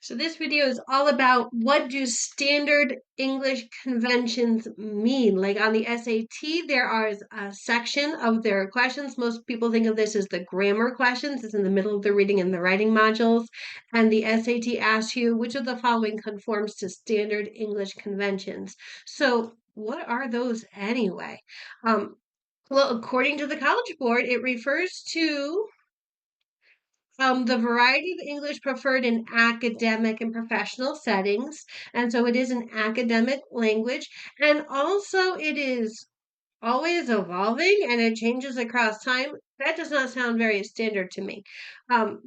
So this video is all about what do standard English conventions mean? Like on the SAT, there is a section of their questions. Most people think of this as the grammar questions. It's in the middle of the reading and the writing modules. And the SAT asks you, which of the following conforms to standard English conventions? So what are those anyway? Well, according to the College Board, it refers to the variety of English preferred in academic and professional settings. And so it is an academic language. And also it is always evolving and it changes across time. That does not sound very standard to me. Um,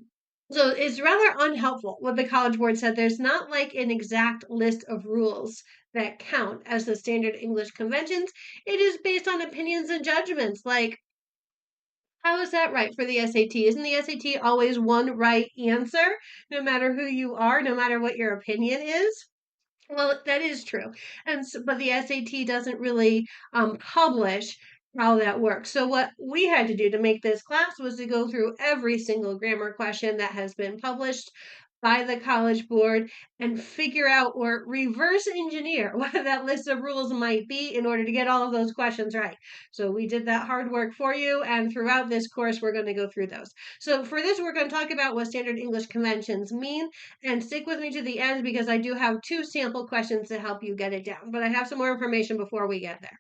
so it's rather unhelpful what the College Board said. There's not like an exact list of rules that count as the standard English conventions. It is based on opinions and judgments. Like, how is that right for the SAT? Isn't the SAT always one right answer, no matter who you are, no matter what your opinion is? Well, that is true. But the SAT doesn't really publish how that works. So what we had to do to make this class was to go through every single grammar question that has been published by the College Board and figure out or reverse engineer what that list of rules might be in order to get all of those questions right. So we did that hard work for you, and throughout this course, we're going to go through those. So for this, we're going to talk about what standard English conventions mean, and stick with me to the end because I do have two sample questions to help you get it down, but I have some more information before we get there.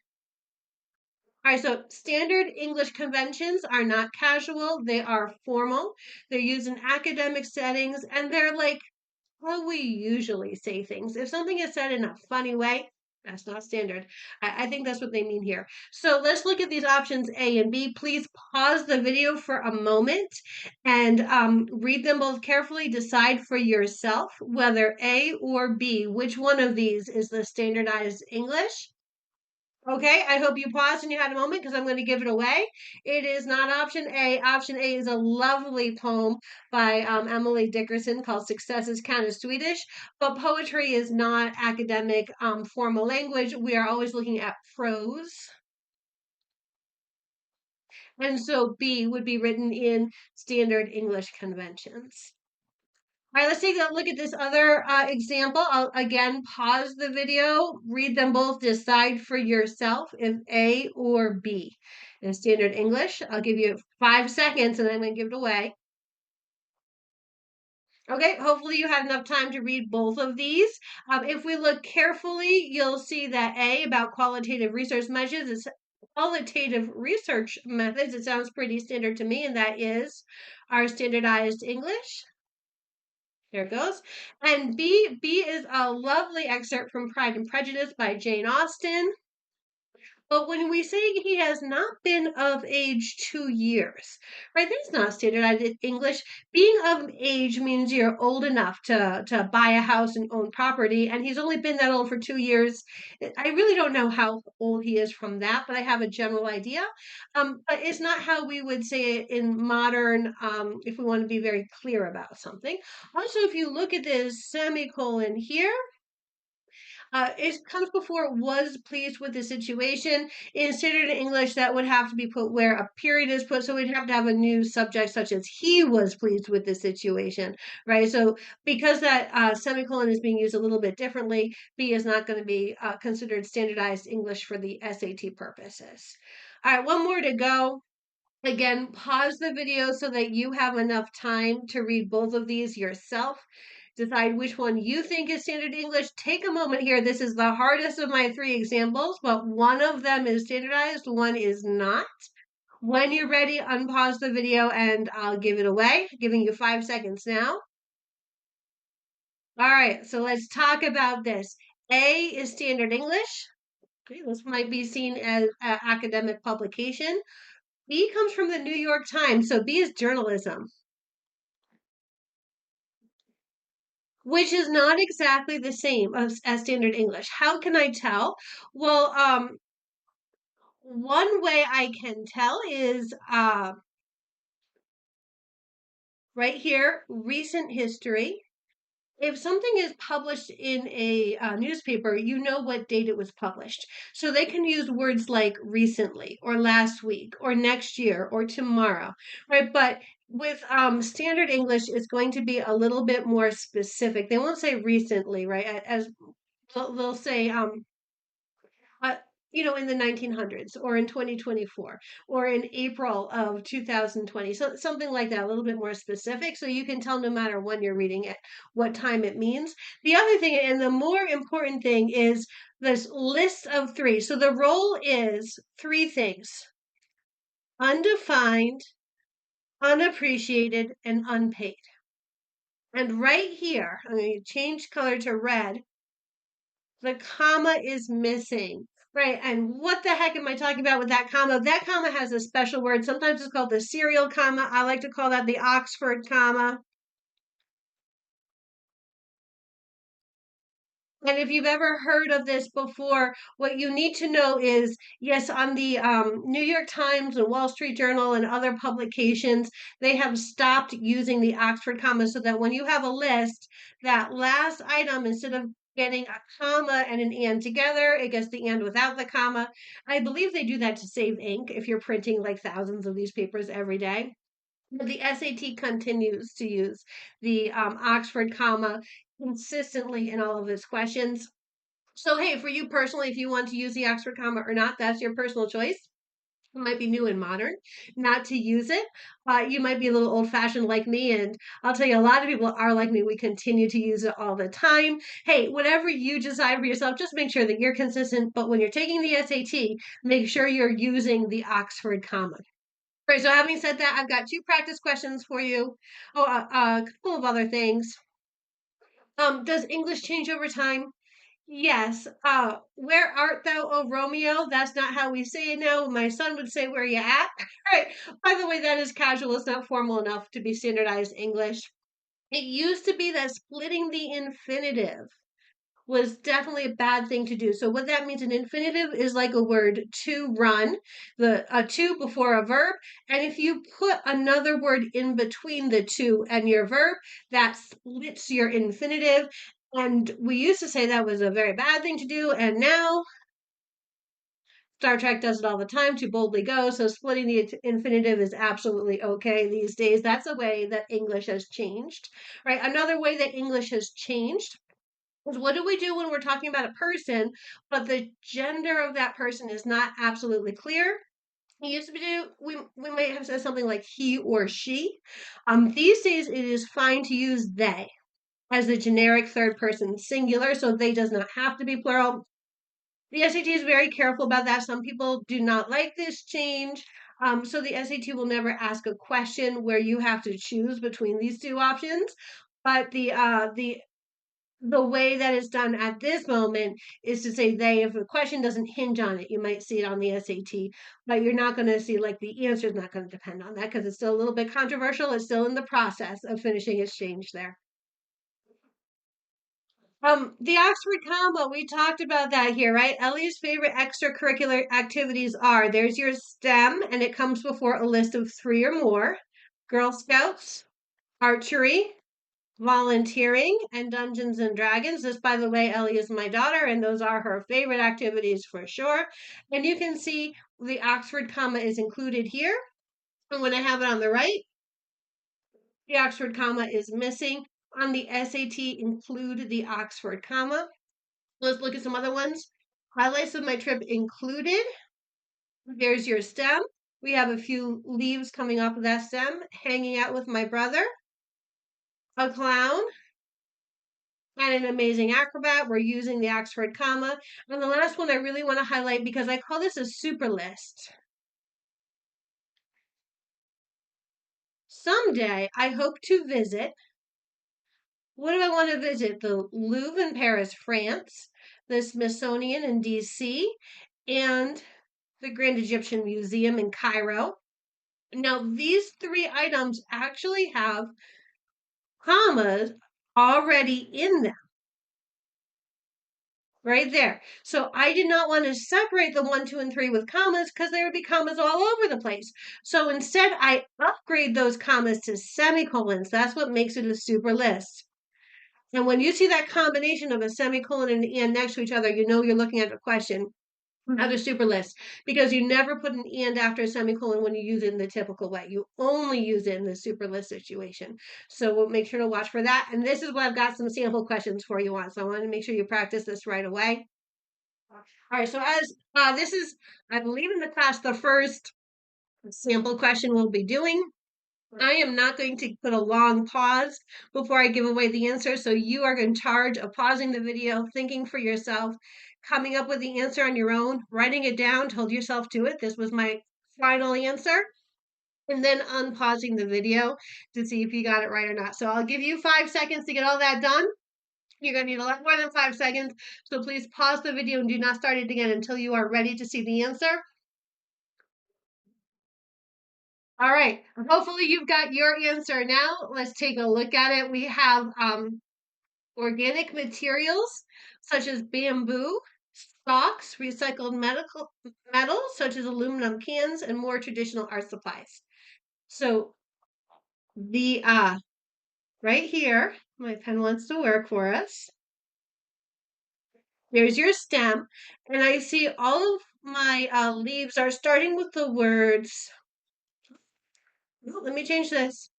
All right, so standard English conventions are not casual, they are formal. They're used in academic settings, and they're like how we usually say things. If something is said in a funny way, that's not standard. I think that's what they mean here. So let's look at these options A and B. Please pause the video for a moment and read them both carefully. Decide for yourself whether A or B, which one of these is the standardized English. Okay, I hope you paused and you had a moment because I'm going to give it away. It is not option A. Option A is a lovely poem by Emily Dickerson called Success is Counted Swedish. But poetry is not academic formal language. We are always looking at prose. And so B would be written in standard English conventions. All right, let's take a look at this other example. I'll again pause the video, read them both, decide for yourself if A or B. In standard English, I'll give you 5 seconds and then I'm going to give it away. Okay, hopefully you had enough time to read both of these. If we look carefully, you'll see that A, about qualitative research measures, is qualitative research methods. It sounds pretty standard to me, and that is our standardized English. There it goes. And B is a lovely excerpt from Pride and Prejudice by Jane Austen. But when we say he has not been of age 2 years, right, that's not standardized English. Being of age means you're old enough to buy a house and own property, and he's only been that old for 2 years. I really don't know how old he is from that, but I have a general idea. But it's not how we would say it in modern, if we want to be very clear about something. Also, if you look at this semicolon here, it comes before was pleased with the situation. In standard English, that would have to be put where a period is put. So we'd have to have a new subject such as he was pleased with the situation, right? So because that semicolon is being used a little bit differently, B is not going to be considered standardized English for the SAT purposes. All right, one more to go. Again, pause the video so that you have enough time to read both of these yourself. Decide which one you think is standard English. Take a moment here. This is the hardest of my 3 examples, but one of them is standardized, one is not. When you're ready, unpause the video and I'll give it away. Giving you 5 seconds now. All right, so let's talk about this. A is standard English. Okay, this might be seen as an academic publication. B comes from the New York Times, so B is journalism, which is not exactly the same as standard English. How can I tell? Well, one way I can tell is right here, recent history. If something is published in a newspaper, you know what date it was published. So they can use words like recently or last week or next year or tomorrow, right? But with standard English, it's going to be a little bit more specific. They won't say recently, right? As they'll say uh, in the 1900s or in 2024 or in April of 2020. So something like that, a little bit more specific. So you can tell no matter when you're reading it, what time it means. The other thing, and the more important thing, is this list of three. So the role is three things: undefined, unappreciated, and unpaid. And right here, I'm going to change color to red. The comma is missing. Right. And what the heck am I talking about with that comma? That comma has a special word. Sometimes it's called the serial comma. I like to call that the Oxford comma. And if you've ever heard of this before, what you need to know is, yes, on the New York Times and Wall Street Journal and other publications, they have stopped using the Oxford comma so that when you have a list, that last item, instead of getting a comma and an and together, it gets the and without the comma. I believe they do that to save ink if you're printing like thousands of these papers every day. But the SAT continues to use the Oxford comma consistently in all of its questions. So, hey, for you personally, if you want to use the Oxford comma or not, that's your personal choice. It might be new and modern not to use it. You might be a little old fashioned like me, and I'll tell you, a lot of people are like me. We continue to use it all the time. Hey, whatever you decide for yourself, just make sure that you're consistent. But when you're taking the SAT, make sure you're using the Oxford comma. Right, so having said that, I've got two practice questions for you. Oh, a couple of other things. Does English change over time? Yes. Where art thou, O Romeo? That's not how we say it now. My son would say, where you at? Right. By the way, that is casual. It's not formal enough to be standardized English. It used to be that splitting the infinitive was definitely a bad thing to do. So what that means, an infinitive is like a word to run, the a to before a verb, and if you put another word in between the to and your verb, that splits your infinitive. And we used to say that was a very bad thing to do, and now Star Trek does it all the time to boldly go. So splitting the infinitive is absolutely okay these days. That's a way that English has changed, right? Another way that English has changed, what do we do when we're talking about a person, but the gender of that person is not absolutely clear? It used to be we might have said something like he or she. These days it is fine to use they as the generic third person singular, so they does not have to be plural. The SAT is very careful about that. Some people do not like this change. So the SAT will never ask a question where you have to choose between these two options. But the way that it's done at this moment is to say they. If a question doesn't hinge on it, you might see it on the SAT, but you're not going to see, like, the answer is not going to depend on that because it's still a little bit controversial. It's still in the process of finishing exchange there. The Oxford combo, we talked about that here, right? Ellie's favorite extracurricular activities are, there's your STEM, and it comes before a list of three or more: Girl Scouts, archery, volunteering, and Dungeons and Dragons. This, by the way, Ellie is my daughter, and those are her favorite activities for sure. And you can see the Oxford comma is included here. And when I have it on the right, the Oxford comma is missing. On the SAT, include the Oxford comma. Let's look at some other ones. Highlights of my trip included. There's your stem. We have a few leaves coming off of that stem. Hanging out with my brother. A clown. And an amazing acrobat. We're using the Oxford comma. And the last one I really want to highlight, because I call this a super list. Someday I hope to visit. What do I want to visit? The Louvre in Paris, France, the Smithsonian in DC, and the Grand Egyptian Museum in Cairo. Now, these three items actually have commas already in them. Right there. So I did not want to separate the 1, 2, and 3 with commas because there would be commas all over the place. So instead, I upgrade those commas to semicolons. That's what makes it a super list. And when you see that combination of a semicolon and an and next to each other, you know you're looking at a question. Another super list, because you never put an and after a semicolon when you use it in the typical way. You only use it in the super list situation. So we'll make sure to watch for that. And this is what I've got some sample questions for you on. So I want to make sure you practice this right away. All right, so as this is, I believe in the class, the first sample question we'll be doing. I am not going to put a long pause before I give away the answer. So you are in charge of pausing the video, thinking for yourself, coming up with the answer on your own, writing it down, told yourself to it. This was my final answer. And then unpausing the video to see if you got it right or not. So I'll give you 5 seconds to get all that done. You're going to need a lot more than 5 seconds. So please pause the video and do not start it again until you are ready to see the answer. All right. Hopefully you've got your answer now. Let's take a look at it. We have organic materials such as bamboo, stalks, recycled metals such as aluminum cans, and more traditional art supplies. So the right here, my pen wants to work for us. There's your stem, and I see all of my leaves are starting with the words. Let me change this.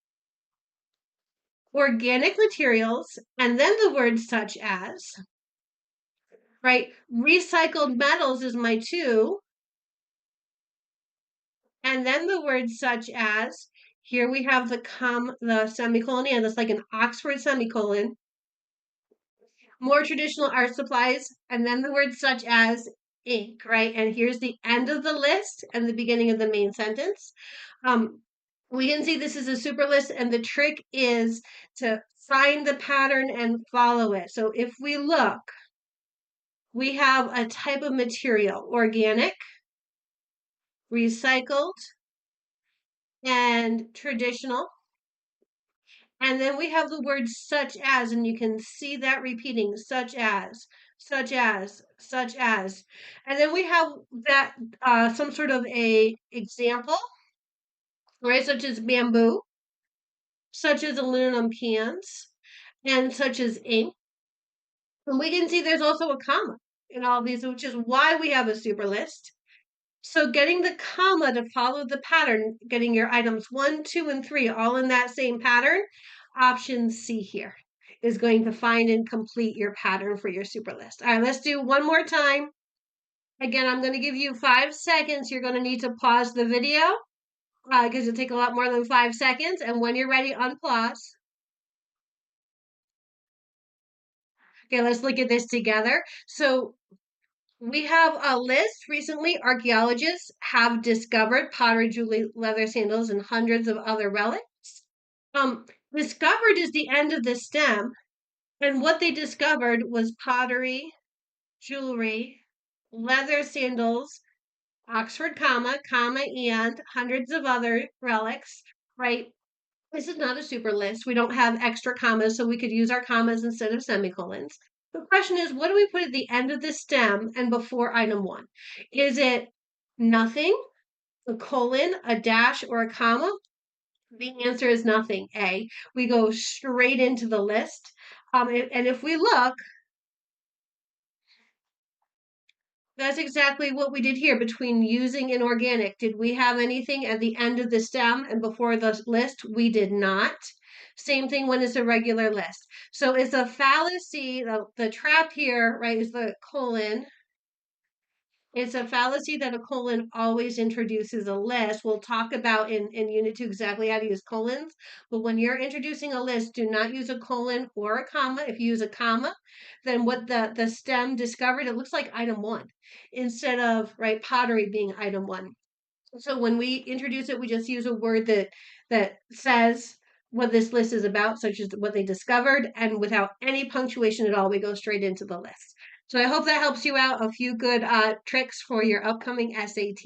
Organic materials, and then the words such as, right? Recycled metals is my 2. And then the words such as, here we have the semicolon, and it's like an Oxford semicolon. More traditional art supplies, and then the words such as ink, right? And here's the end of the list and the beginning of the main sentence. We can see this is a super list, and the trick is to find the pattern and follow it. So if we look, we have a type of material, organic, recycled, and traditional. And then we have the word such as, and you can see that repeating, such as, such as, such as. And then we have that some sort of a example, right? Such as bamboo, such as aluminum cans, and such as ink. And we can see there's also a comma in all of these, which is why we have a super list. So getting the comma to follow the pattern, getting your items 1, 2, and 3 all in that same pattern, option C here is going to find and complete your pattern for your super list. All right, let's do one more time. Again, I'm going to give you 5 seconds. You're going to need to pause the video because it'll take a lot more than 5 seconds. And when you're ready, unpause. Okay, let's look at this together. So we have a list. Recently, archaeologists have discovered pottery, jewelry, leather sandals, and hundreds of other relics. Discovered is the end of the stem, and what they discovered was pottery, jewelry, leather sandals, Oxford comma, and hundreds of other relics, right? This is not a super list. We don't have extra commas, so we could use our commas instead of semicolons. The question is, what do we put at the end of the stem and before item 1? Is it nothing, a colon, a dash, or a comma? The answer is nothing, A. We go straight into the list. And if we look, that's exactly what we did here between using and organic. Did we have anything at the end of the stem and before the list? We did not. Same thing when it's a regular list. So it's a fallacy. The trap here, right, is the colon. It's a fallacy that a colon always introduces a list. We'll talk about in Unit 2 exactly how to use colons. But when you're introducing a list, do not use a colon or a comma. If you use a comma, then what the stem discovered, it looks like item 1 instead of, right, pottery being item 1. So when we introduce it, we just use a word that says what this list is about, such as what they discovered, and without any punctuation at all, we go straight into the list. So I hope that helps you out. A few good tricks for your upcoming SAT.